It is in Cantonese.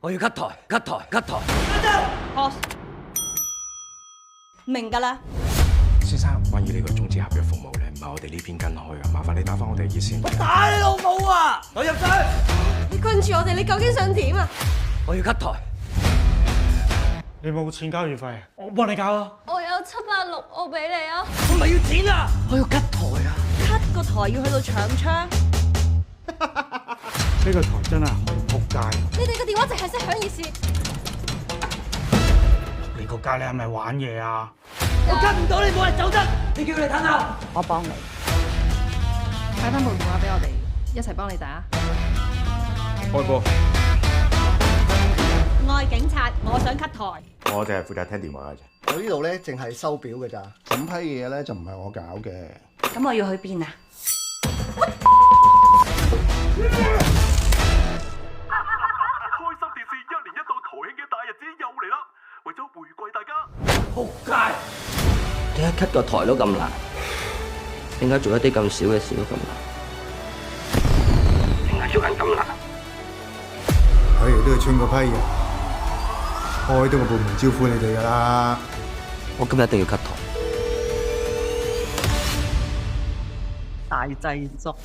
我要 cut 台，cut 台，cut 台。Pause。明㗎啦。先生，關於呢個終止合約服務咧，唔係我哋呢邊跟開嘅，麻煩你打翻我哋熱線。我打你老母啊！我入水。你困住我哋，你究竟想點啊？我要 cut 台。你冇錢交月費，我幫你交啊！我有760，我俾你啊！我唔係要錢啊！我要 cut 台啊！ cut 個台要去到搶槍。呢個台真係好仆街。你哋個電話淨係識響熱線。你個街你係咪玩嘢啊？我 cut 唔到你，冇人走得。你叫佢哋等下。我幫你。派翻部電話俾我哋，一齊幫你打。開波。我係警察，我想 cut 台。我哋係負責聽電話嘅啫。我呢度咧淨係收表嘅咋，審批嘢咧就唔係我搞嘅。咁我要去邊啊？開心電視1年1度台慶嘅大日子又嚟啦！為咗回饋大家，仆街！點解 cut 個台都咁難？點解做一啲咁少嘅事都咁難？點解做人咁難？佢哋都係穿個批嘅，開多個部門招呼你哋㗎啦。我今日一定要 cut 台。大製作。